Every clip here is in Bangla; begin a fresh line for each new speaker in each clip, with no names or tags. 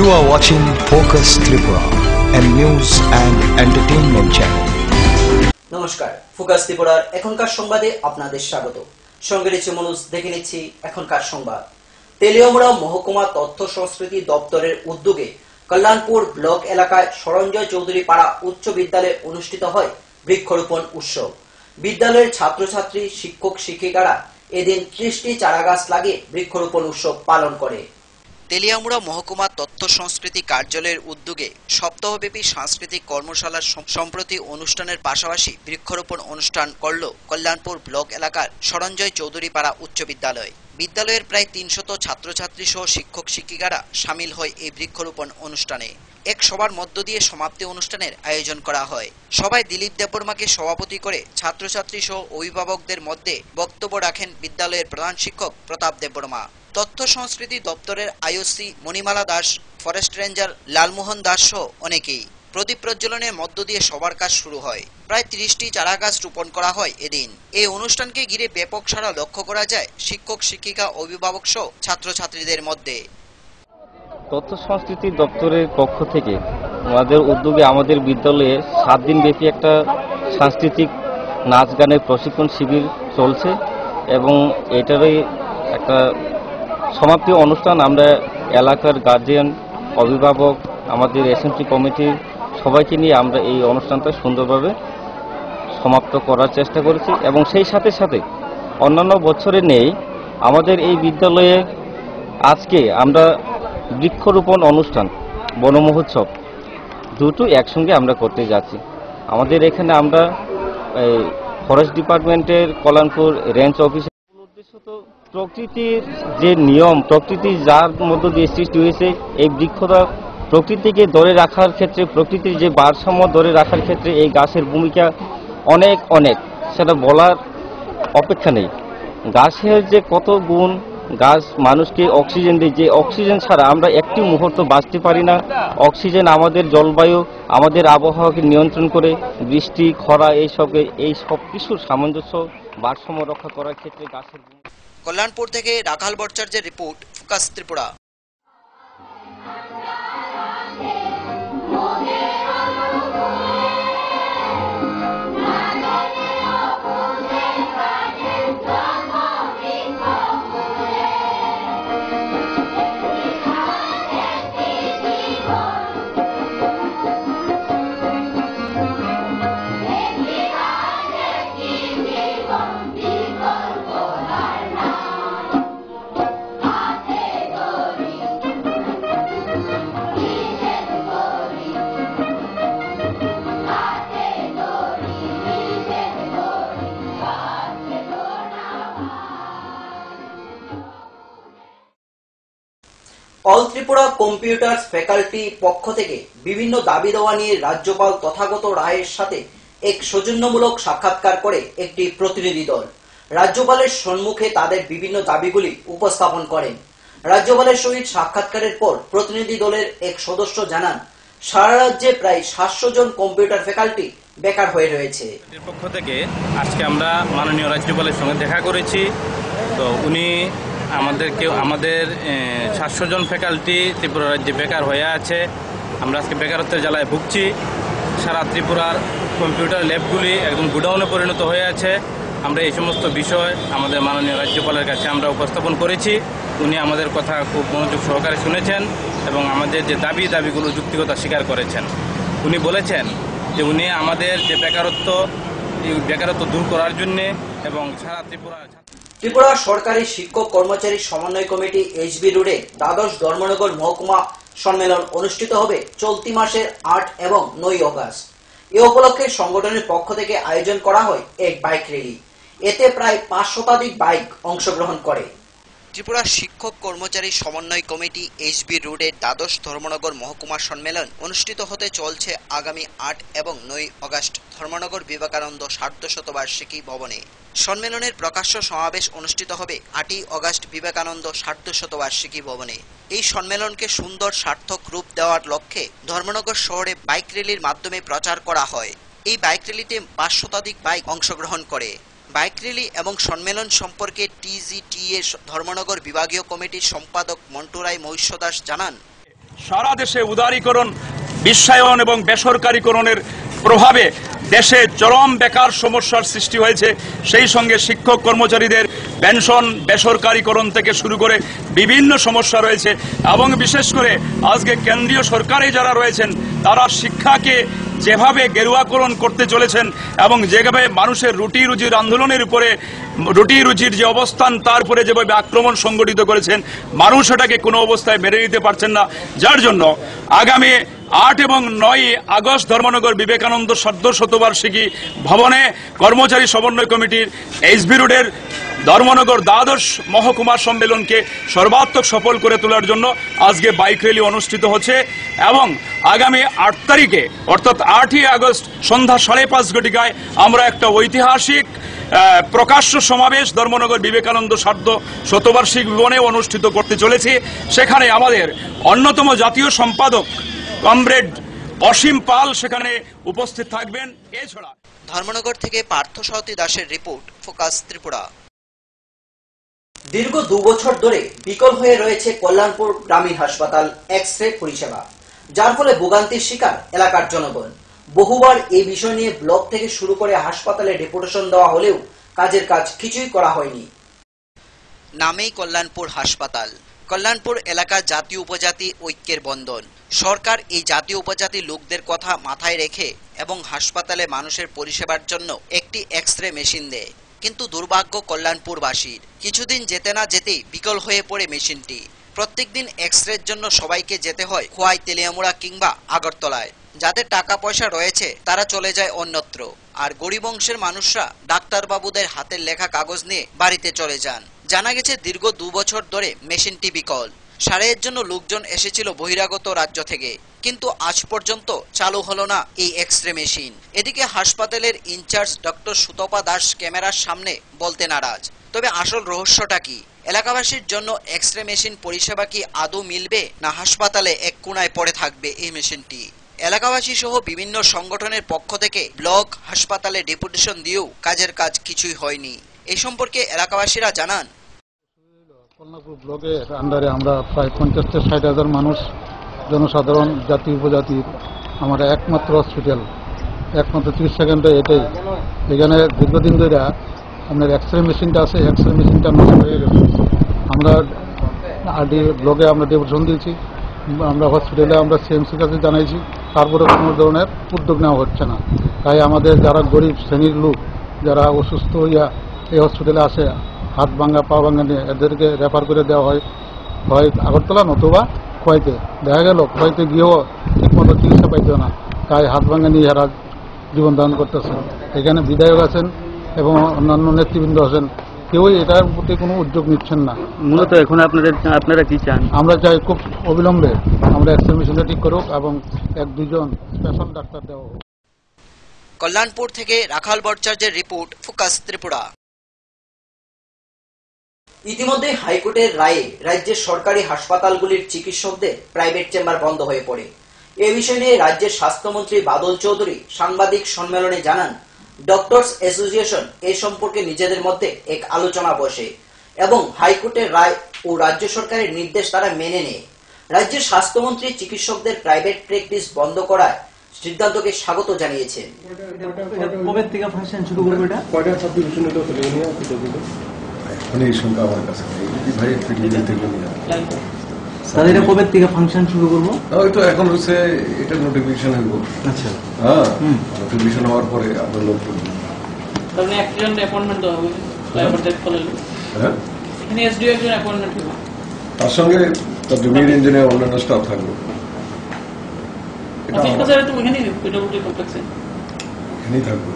You are watching Focus Tripura, a news and entertainment channel.
নমস্কার, ফোকাস ত্রিপুরার এখনকার সংবাদে আপনাদের স্বাগত। সঙ্গে রয়েছে মনোজ। দেখে নিচ্ছি এখনকার সংবাদ। তেলিয়ামুড়া মহকুমা তথ্য সংস্কৃতি দপ্তরের উদ্যোগে কল্যাণপুর ব্লক এলাকায় সরঞ্জয় চৌধুরী পাড়া উচ্চ বিদ্যালয়ে অনুষ্ঠিত হয় বৃক্ষরোপণ উৎসব। বিদ্যালয়ের ছাত্রছাত্রী, শিক্ষক শিক্ষিকারা এদিন 30টি চারাগাছ লাগিয়ে বৃক্ষরোপণ উৎসব পালন করে। তেলিয়ামুড়া মহকুমা তথ্য সংস্কৃতি কার্যালয়ের উদ্যোগে সপ্তাহব্যাপী সাংস্কৃতিক কর্মশালার সম্প্রতি অনুষ্ঠানের পাশাপাশি বৃক্ষরোপণ অনুষ্ঠান করল কল্যাণপুর ব্লক এলাকার সরঞ্জয় চৌধুরী পাড়া উচ্চ বিদ্যালয়। বিদ্যালয়ের প্রায় 300 ছাত্রছাত্রী সহ শিক্ষক শিক্ষিকারা সামিল হয় এই বৃক্ষরোপণ অনুষ্ঠানে। এক সভার মধ্য দিয়ে সমাপ্তি অনুষ্ঠানের আয়োজন করা হয়। সভায় দিলীপ দেববর্মাকে সভাপতি করে ছাত্রছাত্রী সহ অভিভাবকদের মধ্যে বক্তব্য রাখেন বিদ্যালয়ের প্রধান শিক্ষক প্রতাপ দেববর্মা। তথ্য সংস্কৃতি দপ্তরের IOC Manimala Das, forest ranger Lalmohan Das সহ অনেকেই। প্রদীপ প্রজ্বলনের মধ্য দিয়ে সবার কাজ শুরু হয়। প্রায় 30টি চারা গাছ রোপণ করা হয় এদিন। এই অনুষ্ঠানকে ঘিরে ব্যাপক সাড়া লক্ষ্য করা যায় শিক্ষক শিক্ষিকা, অভিভাবক সহ ছাত্রছাত্রীদের মধ্যে।
তথ্য সংস্কৃতি দপ্তরের পক্ষ থেকে আমাদের উদ্যোগে আমাদের বিদ্যালয়ে 7 দিন ব্যাপী একটা সাংস্কৃতিক নাচ গানের প্রশিক্ষণ শিবির চলছে এবং এটারই একটা সমাপ্তি অনুষ্ঠান আমরা এলাকার গার্জিয়ান, অভিভাবক, আমাদের এসএমসি কমিটির সবাইকে নিয়ে আমরা এই অনুষ্ঠানটা সুন্দরভাবে সমাপ্ত করার চেষ্টা করেছি এবং সেই সাথে সাথে অন্যান্য বছরে নেই আমাদের এই বিদ্যালয়ে আজকে আমরা বৃক্ষরোপণ অনুষ্ঠান, বন মহোৎসব দুটো একসঙ্গে আমরা করতে যাচ্ছি। আমাদের এখানে আমরা ফরেস্ট ডিপার্টমেন্টের কল্যাণপুর রেঞ্জ অফিসে উদ্দেশ্য তো প্রকৃতির যে নিয়ম, প্রকৃতি যার মধ্য দিয়ে সৃষ্টি হয়েছে, এই বৃক্ষটা প্রকৃতিকে ধরে রাখার ক্ষেত্রে, প্রকৃতির যে ভারসাম্য ধরে রাখার ক্ষেত্রে এই গাছের ভূমিকা অনেক অনেক, সেটা বলার অপেক্ষা নেই। গাছের যে কত গুণ, গাছ মানুষকে অক্সিজেন দেয়, যে অক্সিজেন ছাড়া আমরা একটি মুহূর্ত বাঁচতে পারি না। অক্সিজেন আমাদের জলবায়ু, আমাদের আবহাওয়াকে নিয়ন্ত্রণ করে, বৃষ্টি, খরা এই সব কিছুর সামঞ্জস্য, ভারসাম্য রক্ষা করার ক্ষেত্রে গাছের।
কল্যাণপুর থেকে রাখাল ভট্টাচার্যের report, focus Tripura. All Tripura computers faculty পক্ষ থেকে বিভিন্ন দাবি দেওয়া নিয়ে রাজ্যপাল তথাগত রায়ের সাথে এক সৌজন্যমূলক সাক্ষাৎকার করে একটি প্রতিনিধি দল রাজ্যপালের সম্মুখে তাদের বিভিন্ন দাবিগুলি উপস্থাপন করেন। রাজ্যপালের সহিত সাক্ষাৎকারের পর প্রতিনিধি দলের এক সদস্য জানান, সারা রাজ্যে প্রায় 700 জন কম্পিউটার ফ্যাকাল্টি বেকার হয়ে রয়েছে।
এর পক্ষ থেকে আজকে আমরা মাননীয় রাজ্যপালের সঙ্গে দেখা করেছি। তো উনি আমাদের 700 জন ফ্যাকাল্টি ত্রিপুরা রাজ্যে বেকার হয়ে আছে। আমরা আজকে বেকারত্বের জ্বালায় ভুগছি। সারা ত্রিপুরার কম্পিউটার ল্যাবগুলি একদম গুডাউনে পরিণত হয়ে আছে। আমরা এই সমস্ত বিষয় আমাদের মাননীয় রাজ্যপালের কাছে আমরা উপস্থাপন করেছি। উনি আমাদের কথা খুব মনোযোগ সহকারে শুনেছেন এবং আমাদের যে দাবিগুলো যুক্তিকতা স্বীকার করেছেন। উনি বলেছেন যে উনি আমাদের যে বেকারত্ব দূর করার জন্য এবং সারা
ত্রিপুরা সরকারি শিক্ষক কর্মচারী সমন্বয় কমিটি এইচবি রোডে দ্বাদশ ধর্মনগর মহকুমা সম্মেলন অনুষ্ঠিত হবে চলতি মাসের 8 এবং 9 অগস্ট। এ উপলক্ষে সংগঠনের পক্ষ থেকে আয়োজন করা হয় এক বাইক র্যালি। এতে প্রায় 5 শতাধিক বাইক অংশগ্রহণ করে। ত্রিপুরা শিক্ষক কর্মচারী সমন্বয় কমিটি এইচবি রোডের দ্বাদশ ধর্মনগর মহকুমা সম্মেলন অনুষ্ঠিত হতে চলছে আগামী 8 এবং 9 অগস্ট ধর্মনগর বিবেকানন্দ সার্ধশতবার্ষিকী ভবনে। সম্মেলনের প্রকাশ্য সমাবেশ অনুষ্ঠিত হবে 8 অগস্ট বিবেকানন্দ সার্ধশতবার্ষিকী ভবনে। এই সম্মেলনকে সুন্দর সার্থক রূপ দেওয়ার লক্ষ্যে ধর্মনগর শহরে বাইক র্যালির মাধ্যমে প্রচার করা হয়। এই বাইক র্যালিতে 5 শতাধিক বাইক অংশগ্রহণ করে। বাইক র্যালি এবং সম্মেলন সম্পর্কে টিজিটিএ ধর্মনগর বিভাগীয় কমিটির সম্পাদক মন্টু রায় মহিষ্য দাস জানান,
সারা দেশে উদারীকরণ, বিশ্বায়ন এবং বেসরকারীকরণের প্রভাবে দেশে চরম বেকার সমস্যার সৃষ্টি হয়েছে। সেই সঙ্গে শিক্ষক কর্মচারীদের পেনশন বেসরকারীকরণ থেকে শুরু করে বিভিন্ন সমস্যা রয়েছে এবং বিশেষ করে আজকে কেন্দ্রীয় সরকারে যারা রয়েছেন তারা শিক্ষাকে যেভাবে গেরুয়াকরণ করতে চলেছেন এবং যেভাবে মানুষের রুটি রুজির আন্দোলনের উপরে রুটি রুজির যে অবস্থান তার উপরে যেভাবে আক্রমণ সংগঠিত করেছেন, মানুষ এটাকে কোনো অবস্থায় মেনে নিতে পারছেন না। যার জন্য আগামী 8 এবং 9 আগস্ট ধর্মনগর বিবেকানন্দ শতবার্ষিকী ভবনে কর্মচারী সমন্বয় কমিটির এইচবি রোডের ধর্মনগর দ্বাদশ মহকুমা সম্মেলনকে সর্বাত্মক সফল করে তোলার জন্য আজকে বাইক র্যালি অনুষ্ঠিত হচ্ছে এবং আগামী 8 তারিখে অর্থাৎ 8ই আগস্ট সন্ধ্যা 5:30 ঘটিকায় আমরা একটা ঐতিহাসিক প্রকাশ্য সমাবেশ ধর্মনগর বিবেকানন্দ শতবার্ষিকী ভবনে অনুষ্ঠিত করতে চলেছি। সেখানে আমাদের অন্যতম জাতীয় সম্পাদক কমরেড অসীম পাল সেখানে উপস্থিত থাকবেন। এছাড়া
ধর্মনগর থেকে পার্থ সারথী দাসের রিপোর্ট, ফোকাস ত্রিপুরা। দীর্ঘ 2 বছর ধরে বিকল হয়ে রয়েছে কল্যাণপুর গ্রামীণ হাসপাতাল এক্স রে পরিষেবা, যার ফলে ভোগান্তির শিকার এলাকার জনগণ। বহুবার এই বিষয় নিয়ে ব্লক থেকে শুরু করে হাসপাতালে ডেপুটেশন দেওয়া হলেও কাজের কাজ কিছুই করা হয়নি। নামেই কল্যাণপুর হাসপাতাল। কল্যাণপুর এলাকা জাতীয় উপজাতি ঐক্যের বন্ধন। সরকার এই জাতীয় উপজাতি লোকদের কথা মাথায় রেখে এবং হাসপাতালে মানুষের পরিষেবার জন্য একটি এক্স রে মেশিন দেয়, কিন্তু দুর্ভাগ্য কল্যাণপুরবাসীর, কিছুদিন যেতে না যেতেই বিকল হয়ে পড়ে মেশিনটি। প্রত্যেকদিন এক্স রের জন্য সবাইকে যেতে হয় খোয়াই, তেলিয়ামুড়া কিংবা আগরতলায়। যাদের টাকা পয়সা রয়েছে তারা চলে যায় অন্যত্র, আর গরিব অংশের মানুষরা ডাক্তারবাবুদের হাতের লেখা কাগজ নিয়ে বাড়িতে চলে যান। জানা গেছে দীর্ঘ 2 বছর ধরে মেশিনটি বিকল। সারাইয়ের জন্য লোকজন এসেছিল বহিরাগত রাজ্য থেকে, কিন্তু আজ পর্যন্ত চালু হলো না এই এক্স রে মেশিন। এদিকে হাসপাতালের ইনচার্জ ডক্টর সুতপা দাস ক্যামেরার সামনে বলতে নারাজ। তবে আসল রহস্যটা কি? এলাকাবাসীর জন্য এক্স রে মেশিন পরিষেবা কি আদৌ মিলবে, না হাসপাতালে এক কোণায় পড়ে থাকবে এই মেশিনটি? এলাকাবাসী সহ বিভিন্ন সংগঠনের পক্ষ থেকে ব্লক হাসপাতালে ডেপুটেশন দিয়েও কাজের কাজ কিছুই হয়নি। এই সম্পর্কে এলাকাবাসীরা জানান,
কল্যাণপুর ব্লকের আন্ডারে আমরা প্রায় 50 থেকে 60 হাজার মানুষ, জনসাধারণ, জাতি উপজাতির আমরা একমাত্র হসপিটাল, একমাত্র চিকিৎসা কেন্দ্র এটাই। এখানে দীর্ঘদিন ধরে আপনার এক্স রে মেশিনটা আছে, এক্স রে মেশিনটা নষ্ট হয়ে গেছে। আমরা আরডি ব্লকে আমরা ডেপুটেশন দিয়েছি, আমরা হসপিটালে আমরা সিএমসির কাছে জানাইছি, তারপরে কোনো ধরনের উদ্যোগ নেওয়া হচ্ছে না। তাই আমাদের যারা গরিব শ্রেণীর লোক, যারা অসুস্থ হইয়া এই হসপিটালে আসে, হাত ভাঙা পা ভাঙা নিয়ে এদেরকে রেফার করে দেওয়া হয় হয় আগরতলা নতুবা খোয়াইতে। দেখা গেল খোয়াইতে গিয়েও ঠিকমতো চিকিৎসা পাইত না, তাই হাত ভাঙা নিয়ে এরা জীবন ধারণ করতেছেন। এখানে বিধায়ক আছেন এবং অন্যান্য নেতৃবৃন্দ আছেন, কেউই এটার প্রতি কোনো উদ্যোগ নিচ্ছেন না।
মূলত এখন আপনারা কি চান?
আমরা চাই খুব অবিলম্বে আমরা এক্স রে মেশিনটা ঠিক করুক এবং 1-2 স্পেশাল ডাক্তার দেওয়া হোক।
কল্যাণপুর থেকে রাখাল ভট্টাচার্যের রিপোর্ট, ফোকাস ত্রিপুরা। ইতিমধ্যে হাইকোর্টের রায়ে রাজ্যের সরকারি হাসপাতালগুলির চিকিৎসকদের প্রাইভেট চেম্বার বন্ধ হয়ে পড়ে। এ বিষয় নিয়ে রাজ্যের স্বাস্থ্যমন্ত্রী বাদল চৌধুরী সাংবাদিক সম্মেলনে জানান, ডক্টরস অ্যাসোসিয়েশন এ সম্পর্কে নিজেদের মধ্যে এক আলোচনা বসে এবং হাইকোর্টের রায় ও রাজ্য সরকারের নির্দেশ তারা মেনে নেয়। রাজ্যের স্বাস্থ্যমন্ত্রী চিকিৎসকদের প্রাইভেট প্র্যাকটিস বন্ধ করার সিদ্ধান্তকে স্বাগত জানিয়েছেন।
কবে থেকে ফাংশন শুরু করবে? এটা কয়টা সাবডিভিশন হলো ফেলিওনিয়া পিডব্লিউ মানে এই সংখ্যা আমার কাছে নেই, ভাই পিডব্লিউ থেকে নিয়ে তাহলে এটা কবে থেকে ফাংশন শুরু করব? ওই তো এখন হচ্ছে এটা নোটিফিকেশন হইব। আচ্ছা, হ্যাঁ, নোটিফিকেশন হওয়ার পরে আমরা লোক তাহলে একজন অ্যাপয়েন্টমেন্ট হবে প্রাইভেট ডেট করলে, হ্যাঁ, এখানে এসডিও একজন অ্যাপয়েন্টমেন্ট হবে, তার সঙ্গে তার জুনিয়র ইঞ্জিনিয়ার অন্যান্য স্টাফ থাকবে। এটা আমাদের তো এখানেই পিডব্লিউ কমপ্লেক্সে এখানেই থাকবে।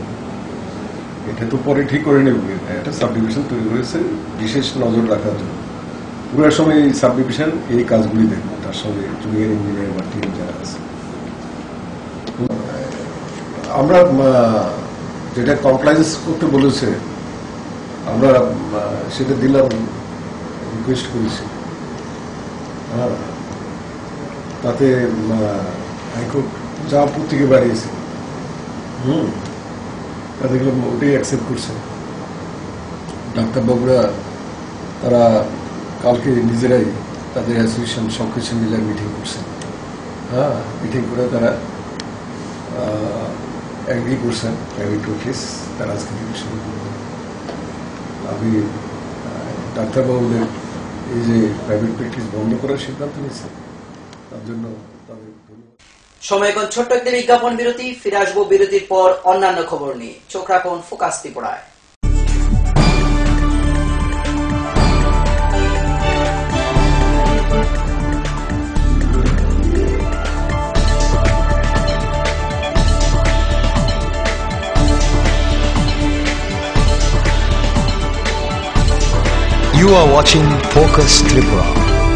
এটা তো পরে ঠিক করে নেব। এটা সাবডিভিশন তৈরি হয়েছে বিশেষ নজর রাখার জন্য। পুরো সময় এই সাবডিভিশন এই কাজগুলি দেখবে, তার সঙ্গে জুনিয়র ইঞ্জিনিয়ার বা টিম যারা আছে। আমরা যেটা কমপ্লায়েন্স করতে বলেছে আমরা সেটা দিলাম, রিকোয়েস্ট করেছি। তাতে হাইকোর্ট যা প্রত্যেকে বাড়িয়েছে তাতে ওটাই অ্যাকসেপ্ট করছে। ডাক্তারবাবুরা তারা কালকে নিজেরাই তাদের অ্যাসোসিয়েশন সবকিছু মিলে মিটিং করছে।
হ্যাঁ, মিটিং করে তারা অ্যাগ্রি করছেন প্রাইভেট অফিস, তারা আজকে থেকে শুরু করবেন। আমি ডাক্তারবাবুদের এই যে প্রাইভেট প্র্যাকটিস বন্ধ করার সিদ্ধান্ত নিয়েছে তার জন্য তাদের ধন্যবাদ।
সময় এখন ছোট্ট একটি বিজ্ঞাপন বিরতি, ফিরে আসবো বিরতির পর অন্যান্য খবর নিয়ে। চোখ রাখুন ফোকাস ত্রিপুরায়।
You are watching Focus Tripura,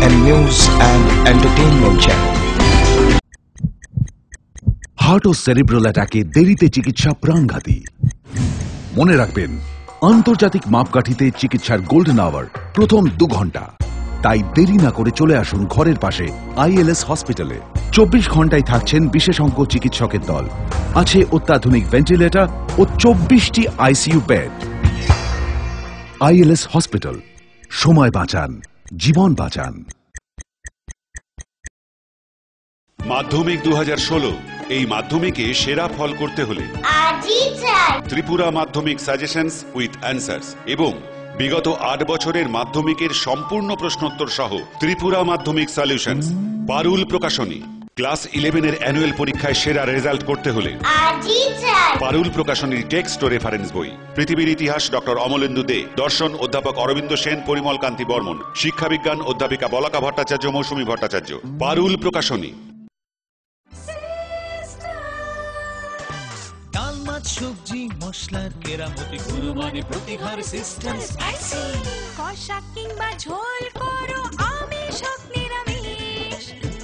a news and entertainment channel.
Heart ও সেরিব্রাল অ্যাটাকে দেরিতে চিকিৎসা প্রাণঘাতী। মনে রাখবেন, আন্তর্জাতিক মাপকাঠিতে চিকিৎসার গোল্ডেন আওয়ার প্রথম 2 ঘন্টা। তাই দেরি না করে চলে আসুন ঘরের পাশে ILS হসপিটালে। 24 ঘন্টায় থাকছেন বিশেষজ্ঞ চিকিৎসকের দল, আছে অত্যাধুনিক ভেন্টিলেটর ও 24টি ICU বেড। ILS হসপিটাল, সময় বাঁচান, জীবন বাঁচান।
মাধ্যমিক 2016, এই মাধ্যমিকে সেরা ফল করতে হলে ত্রিপুরা মাধ্যমিক সাজেশনস উইথ অ্যান্সার্স এবং বিগত 8 বছরের মাধ্যমিকের সম্পূর্ণ প্রশ্নোত্তর সহ ত্রিপুরা মাধ্যমিক সলিউশনস। পারুল প্রকাশনী। ক্লাস 11-এর অ্যানুয়াল পরীক্ষায় সেরা রেজাল্ট করতে হলে পারুল প্রকাশনীর টেক্সট ও রেফারেন্স বই। পৃথিবীর ইতিহাস ডক্টর অমলেন্দু দে, দর্শন অধ্যাপক অরবিন্দ সেন, পরিমল কান্তি বর্মন, শিক্ষাবিজ্ঞান অধ্যাপিকা বলাকা ভট্টাচার্য, মৌসুমী ভট্টাচার্য। পারুল প্রকাশনী।
ডাল, মাছ, সবজি, মশলার কেরামতি গুরুমানে প্রতি ঘর সিস্টেম স্পাইসি। কষা কিংবা ঝোল করো আমিষ হোক নিরামিষ,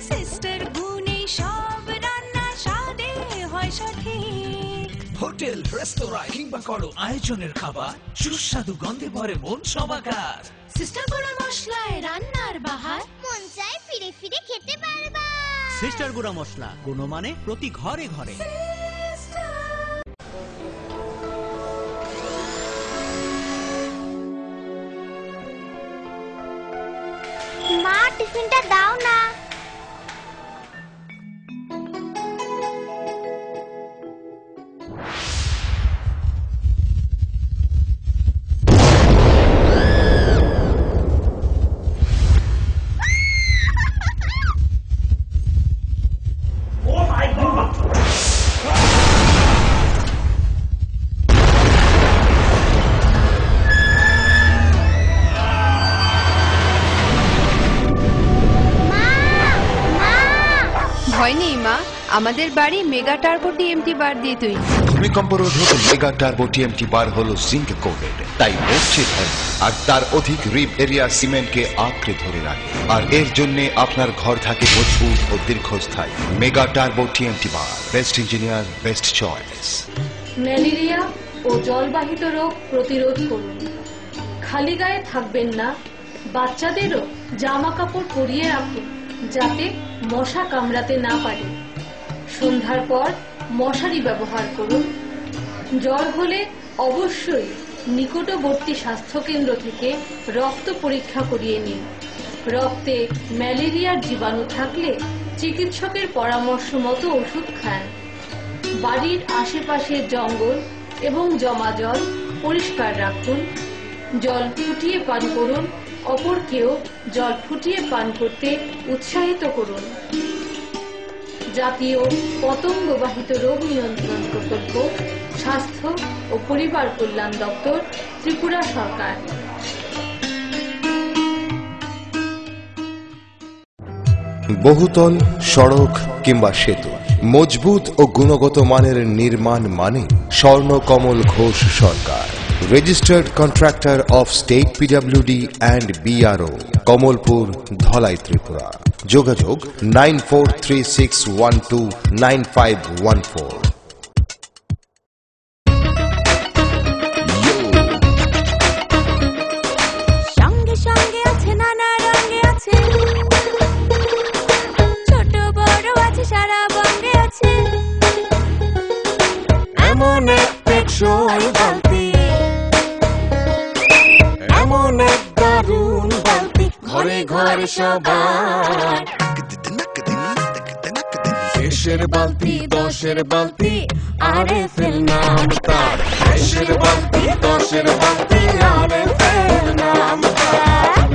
সিস্টার গুণে সব রান্না স্বাদে হয় সঠিক। হোটেল, রেস্তোরাঁ কিংবা করো আয়োজনের খাবার, সুস্বাদু গন্ধে ভরে মন সবাকার। সিস্টার গুঁড়া মশলায় রান্নার বাহার, মন চায় ফিরে ফিরে খেতে পারবা।
সিস্টার গুঁড়া মশলা, গুণমানে প্রতি ঘরে ঘরে।
মা, টিফিনটা দাও না।
ভয় নেই মা, আমাদের বাড়ি মেগা টার্বো TMT বার দিয়ে তৈরি।
ভূমিকম্প রোধক মেগা টার্বো TMT বার হলো জিঙ্ক কোটেড, তাই মরছে ধরে আর তার অধিক রিপ এরিয়া সিমেন্টকে আঁকড়ে ধরে রাখে, আর এর জন্য আপনার ঘর থাকে মজবুত ও দীর্ঘস্থায়ী। Mega turbo TMT bar, best engineer, best choice.
Malaria ও জলবাহিত রোগ প্রতিরোধ করুন। খালি গায়ে থাকবেন না, বাচ্চাদেরও জামা কাপড় পরিয়ে রাখুন যাতে মশা কামড়াতে না পারে। সন্ধ্যার পর মশারি ব্যবহার করুন। জ্বর হলে অবশ্যই নিকটবর্তী স্বাস্থ্যকেন্দ্র থেকে রক্ত পরীক্ষা করিয়ে নিন। রক্তে ম্যালেরিয়ার জীবাণু থাকলে চিকিৎসকের পরামর্শ মতো ওষুধ খান। বাড়ির আশেপাশের জঙ্গল এবং জমা জল পরিষ্কার রাখুন। জল ফুটিয়ে পান করুন, অপরকেও জল ফুটিয়ে পান করতে উৎসাহিত করুন। জাতীয় পতঙ্গবাহিত রোগ নিয়ন্ত্রণ প্রকল্প, স্বাস্থ্য ও পরিবার কল্যাণ দপ্তর, ত্রিপুরা সরকার।
বহুতল সড়ক কিংবা সেতু, মজবুত ও গুণগত মানের নির্মাণ মানে Swarnakamal Ghosh Sarkar, registered contractor of state PWD and BRO, Kamalpur, Dhalai, Tripura. যোগাযোগ 9436129514।
সঙ্গে সঙ্গে আছে, নানা রঙে আছে, ছোট বড় আছে, সারা বঙ্গে আছে। এমন এক টেকসই বালতি, এমন এক দারুণ বালতি, ঘরে ঘরে সবার।
দেশের বালতি দশের বালতি আরএফএল নাম তার, দেশের বালতি দশের বালতি আরএফএল নাম তার।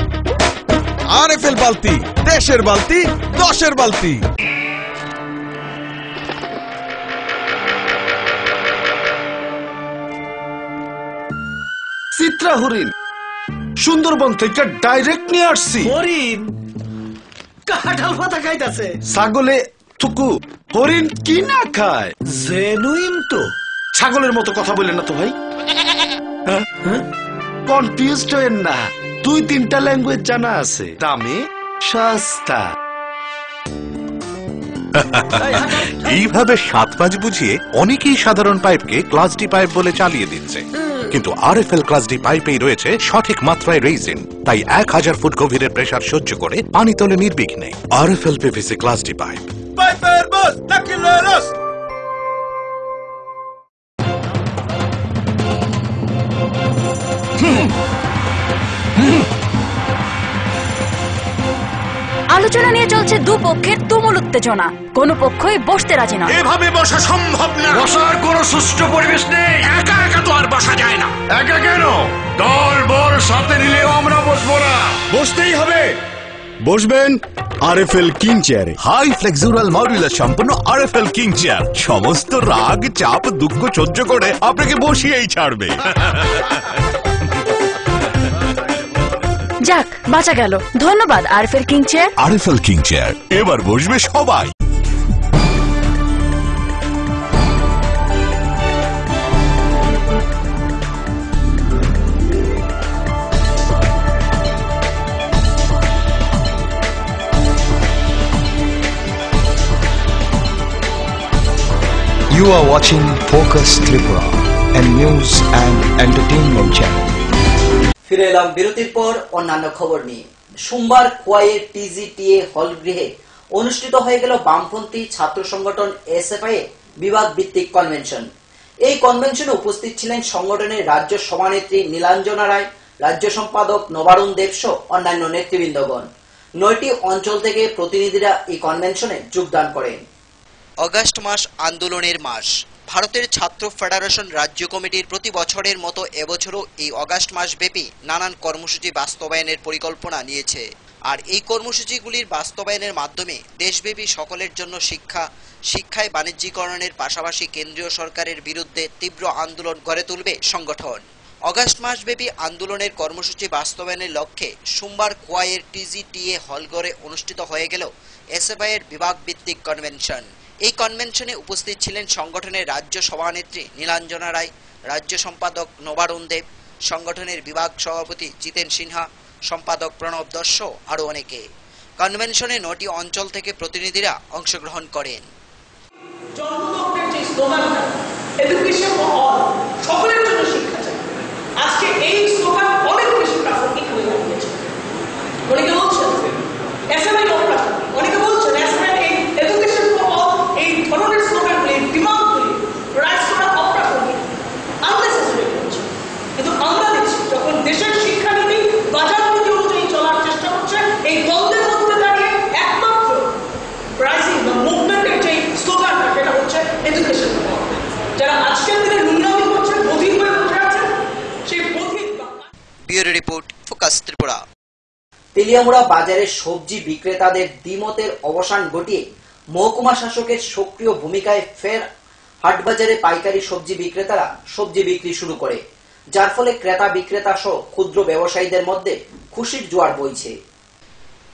আরএফএল বালতি, দেশের বালতি, দশের বালতি।
চিত্রা হরিণ সুন্দরবন থেকে ডাইরেক্ট নিয়ে আসছি।
হরিণ কাঁঠাল পাতা খাইতাছে।
ছাগলে থুকু, হরিণ কি না খায়?
জেনুইন তো।
ছাগলের মতো কথা বলেন না তো ভাই, কনফিউজড হয়েন না। 2-3টা ল্যাঙ্গুয়েজ জানা আছে, দামে সস্তা।
এইভাবে 7-5 বুঝিয়ে অনেকেই সাধারণ পাইপকে ক্লাস ডি পাইপ বলে চালিয়ে দিচ্ছে, কিন্তু আরএফএল ক্লাস ডি পাইপেই রয়েছে সঠিক মাত্রায় রেইজিন, তাই 1000 ফুট গভীরের প্রেসার সহ্য করে পানি তোলে নির্বিঘ্নে। RFL PVC class D pipe.
পাইপের বস নাকিলেরস।
আলোচনা নিয়ে চলছে দুপক্ষের তুমুল উত্তেজনা, কোনো পক্ষই বসতে রাজি নয়।
এভাবে বসা সম্ভব না, বসার কোনো সুষ্ঠু পরিবেশ নেই। একা একা তো আর বসা যায় না। একা কেন, দল বল সাথে নিলেও আমরা বসবো না।
বসতেই হবে। বসবেন আরএফএল কিং চেয়ারে।
হাই ফ্লেক্সুরাল মডুলার সম্পন্ন আরএফএল কিং চেয়ার সমস্ত রাগ চাপ দুঃখ সহ্য করে আপনাকে বসিয়েই ছাড়বে।
যাক, বাঁচা গেল। ধন্যবাদ RFL king chair.
RFL king chair, এবার বসবে সবাই।
You are watching Focus Tripura, a news and entertainment channel.
ফিরে এলাম বিরতির পর অন্যান্য খবর নিয়ে। সোমবার খোয়াইয়ের টিজিটিএ হল গৃহে অনুষ্ঠিত হয়ে গেল বামপন্থী ছাত্র সংগঠন এসএফআই বিভাগ ভিত্তিক কনভেনশন। এই কনভেনশনে উপস্থিত ছিলেন সংগঠনের রাজ্য সভানেত্রী নীলাঞ্জনা রায়, রাজ্য সম্পাদক নবারুণ দেব সহ অন্যান্য নেতৃবৃন্দগণ। 9টি অঞ্চল থেকে প্রতিনিধিরা এই কনভেনশনে যোগদান করেন। অগাস্ট মাস আন্দোলনের মাস। ভারতের ছাত্র ফেডারেশন রাজ্য কমিটির প্রতি বছরের মতো এবছরও এই অগাস্ট মাস ব্যাপী নানান কর্মসূচি বাস্তবায়নের পরিকল্পনা নিয়েছে। আর এই কর্মসূচিগুলির বাস্তবায়নের মাধ্যমে দেশব্যাপী সকলের জন্য শিক্ষায় বাণিজ্যিকরণের পাশাপাশি কেন্দ্রীয় সরকারের বিরুদ্ধে তীব্র আন্দোলন গড়ে তুলবে সংগঠন। অগাস্ট মাসব্যাপী আন্দোলনের কর্মসূচি বাস্তবায়নের লক্ষ্যে সোমবার খোয়াইয়ের টিজিটিএ হলঘরে অনুষ্ঠিত হয়ে গেল এসএফআই এর বিভাগ ভিত্তিক কনভেনশন। এই কনভেনশনে উপস্থিত ছিলেন সংগঠনের রাজ্য সভানেত্রী নীলাঞ্জনা রায়, রাজ্য সম্পাদক নবারুণ দেব, সংগঠনের বিভাগ সভাপতি জিতেন সিনহা, সম্পাদক প্রণব দস্য আরও অনেকে। কনভেনশনে 9টি অঞ্চল থেকে প্রতিনিধিরা অংশগ্রহণ করেন।
আজকে এই স্লোগান অনেক বেশি প্রাসঙ্গিক হয়ে দাঁড়িয়েছে। অনেকে বলছেন এসএমআই অপ্রাসঙ্গিক, অনেকে বলছেন এসএমআই এই এডুকেশন ফর অল এই ধরনের স্লোগানগুলি ডিমান্ডগুলি রাইজ করা অপ্রাসঙ্গিক, আননেসেসারি হচ্ছে। কিন্তু আমরা দেখছি যখন দেশের শিক্ষানীতি বাজার নীতি অনুযায়ী চলার চেষ্টা করছে, এই দ্বন্দ্বের মধ্যে দাঁড়িয়ে একমাত্র রাইজিং বা মুভমেন্টের যে স্লোগানটা সেটা হচ্ছে এডুকেশন ফর অল। যারা আজকের দিনে নুনামি করছে, বধির হয়ে বসে আছে, সেই বধির।
Bureau report, focus Tripura. Teliamura বাজারের সবজি বিক্রেতাদের দ্বিমতের অবসান ঘটিয়ে মহকুমা শাসকের সক্রিয় ভূমিকায় ফের হাটবাজারে পাইকারি সবজি বিক্রেতারা সবজি বিক্রি শুরু করে, যার ফলে ক্রেতা বিক্রেতা সহ ক্ষুদ্র ব্যবসায়ীদের মধ্যে খুশির জোয়ার বইছে।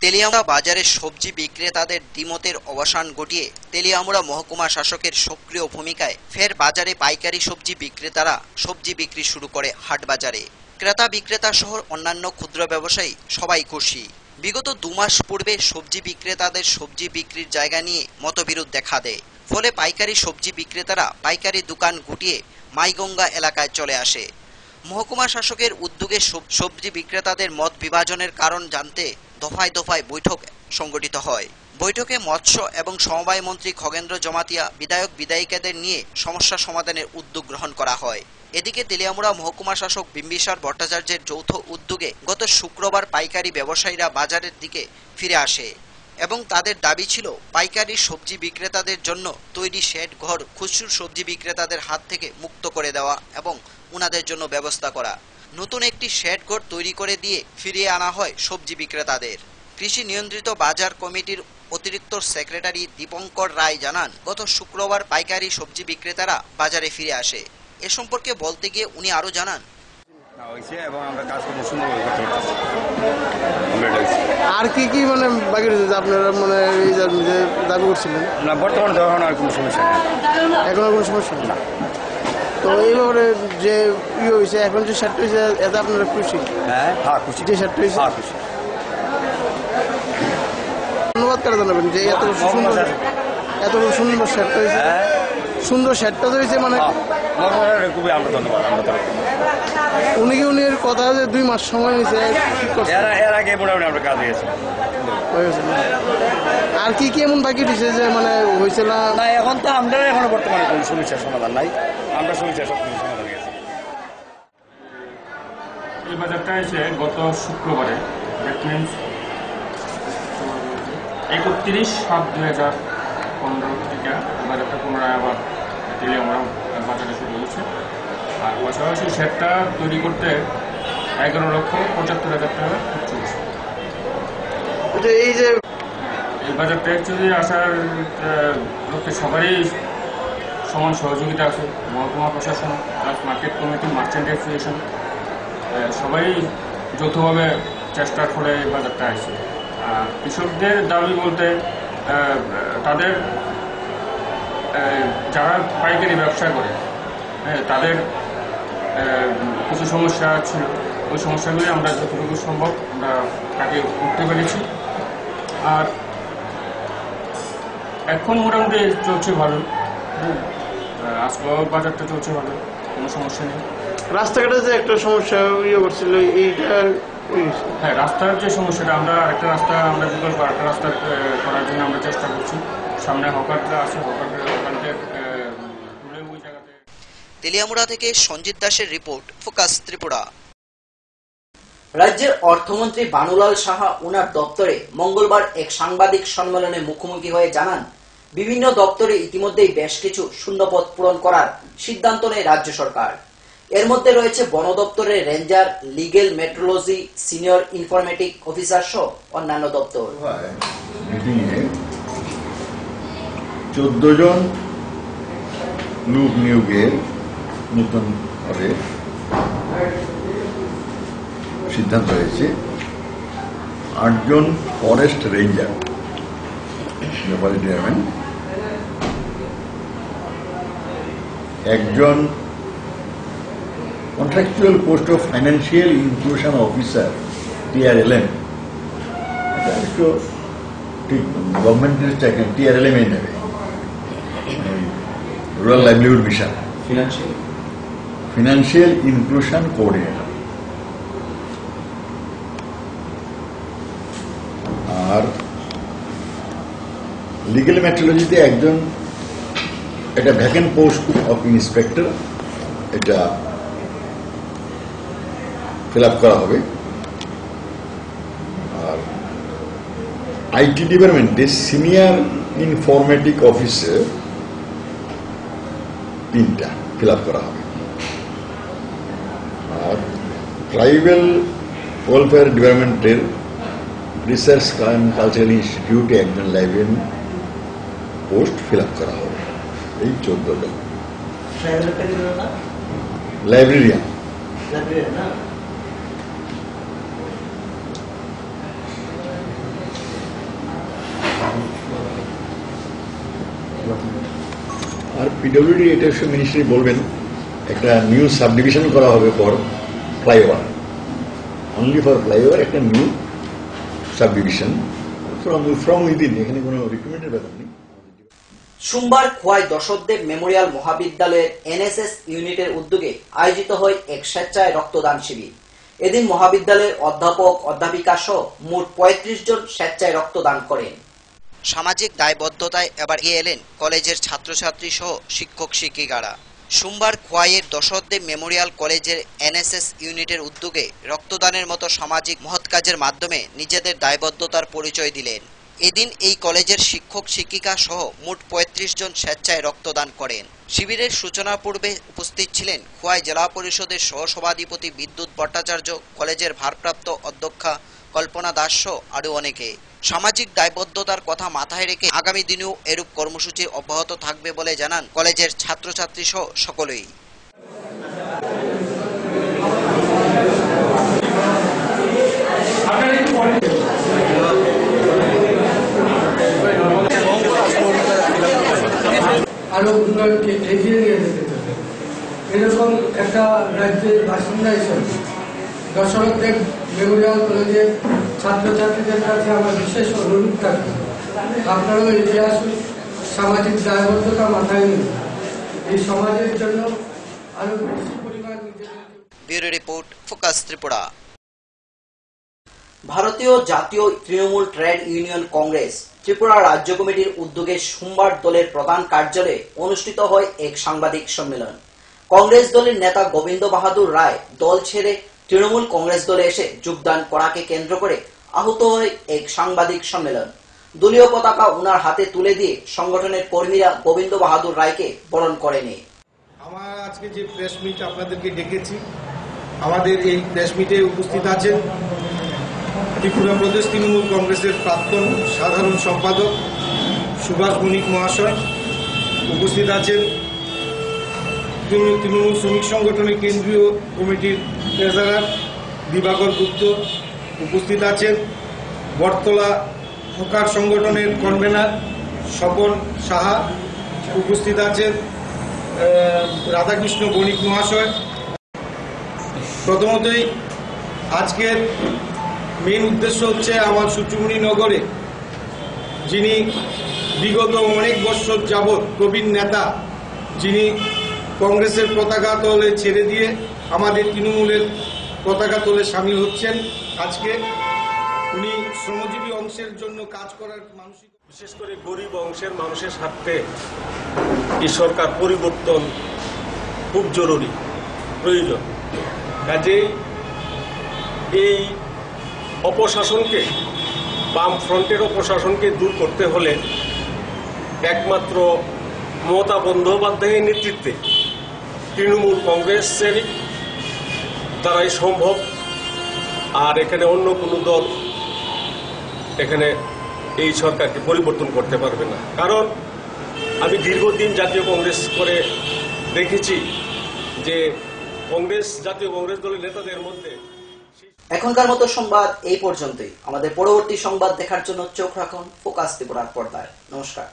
তেলিয়ামুড়া বাজারের সবজি বিক্রেতাদের দ্বিমতের অবসান ঘটিয়ে তেলিয়ামুড়া মহকুমা শাসকের সক্রিয় ভূমিকায় ফের বাজারে পাইকারি সবজি বিক্রেতারা সবজি বিক্রি শুরু করে হাটবাজারে। ক্রেতা বিক্রেতা সহ অন্যান্য ক্ষুদ্র ব্যবসায়ী সবাই খুশি। বিগত 2 মাস পূর্বে সবজি বিক্রেতাদের সবজি বিক্রির জায়গা নিয়ে মতবিরোধ দেখা দেয়, ফলে পাইকারি সবজি বিক্রেতারা পাইকারি দোকান গুটিয়ে মাইগঙ্গা এলাকায় চলে আসে। মহকুমা শাসকের উদ্যোগে সবজি বিক্রেতাদের মত বিভাজনের কারণ জানতে দফায় দফায় বৈঠক সংগঠিত হয়। বৈঠকে মৎস্য এবং সমবায় মন্ত্রী খগেন্দ্র জমাতিয়া, বিধায়ক বিধায়িকাদের নিয়ে সমস্যা সমাধানের উদ্যোগ গ্রহণ করা হয়। এদিকে তেলিয়ামুড়া মহকুমা শাসক বিম্বিসার ভট্টাচার্যের যৌথ উদ্যোগে গত শুক্রবার পাইকারি ব্যবসায়ীরা বাজারের দিকে ফিরে আসে। এবং তাদের দাবি ছিল পাইকারি সবজি বিক্রেতাদের জন্য তৈরি শেড ঘর খুচরো সবজি বিক্রেতাদের হাত থেকে মুক্ত করে দেওয়া এবং উনাদের জন্য ব্যবস্থা করা। নতুন একটি শেড ঘর তৈরি করে দিয়ে ফিরিয়ে আনা হয় সবজি বিক্রেতাদের। কৃষি নিয়ন্ত্রিত বাজার কমিটির অতিরিক্ত সেক্রেটারি দীপঙ্কর রায় জানান, গত শুক্রবার পাইকারি সবজি বিক্রেতারা বাজারে ফিরে আসে। এ সম্পর্কে বলতে গিয়ে উনি আরো জানান,
এবং আমরা কাজকর্ম সুন্দরভাবে করতে পারতেছি।
আর কি কি মানে বাকি রয়েছে আপনারা মানে এই যে দাবি করছিলেন?
না, বর্তমানে তো এখন আর কোনো সমস্যা নেই,
এখন আর কোনো সমস্যা না। তো এই ব্যাপারে যে ইয়ে হয়েছে এখন যে শার্ট হয়েছে এতে আপনারা খুশি?
হ্যাঁ খুশি।
যে শার্ট হয়েছে
খুশি।
ধন্যবাদ করে জানাবেন যে এত সুন্দর শার্ট হয়েছে, সুন্দর শার্টটা হয়েছে মানে
খুবই আমরা ধন্যবাদ।
উনির কথা যে 2 মাস সময় নিয়েছে
এর আগে মোটামুটি আমরা কাজ হয়েছে।
আর কি কি এমন বাকি দিছে যে মানে হয়েছিল
না? এখন তো আমরা এখনো বর্তমানে কোনো সমস্যার সমাধান নাই, আমরা সমস্যার সব কিছু সমাধান গেছি।
এই বাজারটা এসে গত শুক্রবারে, দ্যাট মিনস 31/7/2015 থেকে বাজারটা পুনরায় আবার তেলিয়ামুড়া বাজারে শুরু হয়েছে। আর পাশাপাশি শেডটা তৈরি করতে 11,75,000 টাকা খরচ হয়েছে। এই বাজারটা অ্যাকচুয়ালি আসার লক্ষ্যে সবারই সমান সহযোগিতা আছে। মহকুমা প্রশাসন plus market committee, merchant association সবাই যৌথভাবে চেষ্টার ফলে এই বাজারটা আসছে। আর কৃষকদের দাবি বলতে তাদের যারা পাইকারি ব্যবসা করে তাদের কিছু সমস্যা ছিল, ওই সমস্যাগুলি আমরা যতটুকু সম্ভব আমরা কাটিয়ে উঠতে পেরেছি। আর এখন মোটামুটি চলছে ভালো, আজকেও বাজারটা চলছে ভালো, কোনো সমস্যা নেই।
রাস্তাঘাটে যে একটা সমস্যা ইয়ে করছিল এইটা,
হ্যাঁ রাস্তার যে সমস্যাটা, আমরা একটা রাস্তা আমরা বিকল্প একটা রাস্তা করার জন্য আমরা চেষ্টা করছি। সামনে হকারটা আছে, হকারদের ওই জায়গাতে।
তেলিয়ামুড়া থেকে সঞ্জিত দাসের রিপোর্ট, ফোকাস ত্রিপুরা।
রাজ্যের অর্থমন্ত্রী বানুলাল সাহা উনার দপ্তরে মঙ্গলবার এক সাংবাদিক সম্মেলনে মুখোমুখি হয়ে জানান, বিভিন্ন দপ্তরে ইতিমধ্যেই বেশ কিছু শূন্যপদ পূরণ করার সিদ্ধান্ত নেয় রাজ্য সরকার। এর মধ্যে রয়েছে বন দপ্তরের ranger, legal metrology, senior informatic officer সহ অন্যান্য দপ্তর।
14 জন লোক নিয়োগের নতুন ভাবে সিদ্ধান্ত হয়েছে। 8 জন ফরেস্ট রেঞ্জার, একজন contractual post of financial inclusion officer TRLM, ঠিক গভর্নমেন্টের চাকরি TRLM নেবে, rural livelihood mission financial inclusion coordinator. আর লিগেল মেট্রোলজিতে একজন, এটা ভ্যাকেন্ট পোস্ট অফ ইন্সপেক্টর, এটা ফিল আপ করা হবে। আর আইটি ডিপার্টমেন্টে সিনিয়র ইনফরমেটিক অফিসার 3টা ফিল আপ করা হবে। আর ট্রাইবাল ওয়েলফেয়ার ডিপার্টমেন্টের রিসার্চ কালচারাল ইনস্টিটিউটে একজন লাইব্রেরিয়ান পোস্ট ফিল আপ করা হবে। এই 14 জন লাইব্রেরিয়ান। আর পিডব্লিউডি এটা মিনিস্ট্রি বলবেন, একটা নিউ সাবডিভিশন করা হবে for flyover, only for flyover একটা নিউ সাবডিভিশন ফ্রম উইদিন, এখানে কোনো রিক্রুটমেন্টের ব্যাপার নেই।
সোমবার খোয়াই দশদেব মেমোরিয়াল মহাবিদ্যালয়ের NSS ইউনিটের উদ্যোগে আয়োজিত হয় এক স্বেচ্ছায় রক্তদান শিবির। এদিন মহাবিদ্যালয়ের অধ্যাপক, অধ্যাপিকা সহ মোট 35 জন স্বেচ্ছায় রক্তদান করেন।
সামাজিক দায়বদ্ধতায় এবার এগিয়ে এলেন কলেজের ছাত্রছাত্রী সহ শিক্ষক শিক্ষিকারা। সোমবার খোয়াইয়ের দশদেব মেমোরিয়াল কলেজের NSS ইউনিটের উদ্যোগে রক্তদানের মতো সামাজিক মহৎ কাজের মাধ্যমে নিজেদের দায়বদ্ধতার পরিচয় দিলেন
এদিন এই কলেজের শিক্ষক শিক্ষিকা সহ মোট ৩৫ জন স্বেচ্ছায় রক্তদান করেন। শিবিরের সূচনা পূর্বে উপস্থিত ছিলেন খোয়াই জেলা পরিষদের সহসভাধিপতি বিদ্যুৎ ভট্টাচার্য, কলেজের ভারপ্রাপ্ত অধ্যক্ষা কল্পনা দাস সহ আরও অনেকে। সামাজিক দায়বদ্ধতার কথা মাথায় রেখে আগামী দিনেও এরূপ কর্মসূচি অব্যাহত থাকবে বলে জানান কলেজের ছাত্রছাত্রী সহ সকলেই।
আরো উন্নয়নকে এগিয়ে নিয়ে যেতে হবে। এরকম একটা রাজ্যের বাসিন্দা হিসেবে দশরথ দেব মেমোরিয়াল কলেজের ছাত্রছাত্রীদের কাছে আমার বিশেষ অনুরোধ থাকবে, আপনারাও এগিয়ে আসুন, সামাজিক দায়বদ্ধতা মাথায় নিন, এই সমাজের জন্য আরো বেশি পরিমাণ
ব্যুরো রিপোর্ট, ফোকাস ত্রিপুরা।
ভারতীয় জাতীয় তৃণমূল ট্রেড ইউনিয়ন কংগ্রেস ত্রিপুরা রাজ্য কমিটির উদ্যোগে সোমবার দলের প্রধান কার্যালয়ে অনুষ্ঠিত হয় এক সাংবাদিক সম্মেলন। কংগ্রেস দলের নেতা গোবিন্দ বাহাদুর রায় দল ছেড়ে তৃণমূল কংগ্রেস দলে এসে যোগদান করাকে কেন্দ্র করে আহত হয় এক সাংবাদিক সম্মেলন। দলীয় পতাকা ওনার হাতে তুলে দিয়ে সংগঠনের কর্মীরা গোবিন্দ বাহাদুর রায়কে বরণ করে নেয়।
আমার আজকে যে প্রেস মিট আপনাদেরকে ডেকেছি, আমাদের এই প্রেস মিটে উপস্থিত আছেন ত্রিপুরা প্রদেশ তৃণমূল কংগ্রেসের প্রাক্তন সাধারণ সম্পাদক সুভাষ বণিক মহাশয়, উপস্থিত আছেন তৃণমূল শ্রমিক সংগঠনের কেন্দ্রীয় কমিটির ট্রেজারার দিবাকর গুপ্ত, উপস্থিত আছেন বটতলা হকার সংগঠনের কনভেনার স্বপন সাহা, উপস্থিত আছেন রাধাকৃষ্ণ বণিক মহাশয়। প্রথমতই আজকের মেন উদ্দেশ্য হচ্ছে আমার সুচুমনি নগরে যিনি বিগত অনেক বছর যাবৎ প্রবীণ নেতা, যিনি কংগ্রেসের পতাকা তলে ছেড়ে দিয়ে আমাদের তৃণমূলের পতাকা তলে সামিল হচ্ছেন, আজকে উনি শ্রমজীবী অংশের জন্য কাজ করার মানসিক,
বিশেষ করে গরিব অংশের মানুষের স্বার্থে এই সরকার পরিবর্তন খুব জরুরি, প্রয়োজন। কাজেই এই অপশাসনকে, বাম ফ্রন্টের অপশাসনকে দূর করতে হলে একমাত্র মমতা বন্দ্যোপাধ্যায়ের নেতৃত্বে তৃণমূল কংগ্রেসের দ্বারাই সম্ভব। আর এখানে অন্য কোনো দল এখানে এই সরকারকে পরিবর্তন করতে পারবে না। কারণ আমি দীর্ঘদিন জাতীয় কংগ্রেস করে দেখেছি যে জাতীয় কংগ্রেস দলের নেতাদের মধ্যে।
এখনকার মতো সংবাদ এই পর্যন্তই। আমাদের পরবর্তী সংবাদ দেখার জন্য চোখ রাখুন ফোকাস ত্রিপুরার পর্দায়। নমস্কার।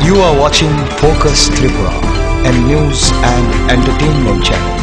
You are watching Focus Tripura, a news and entertainment channel.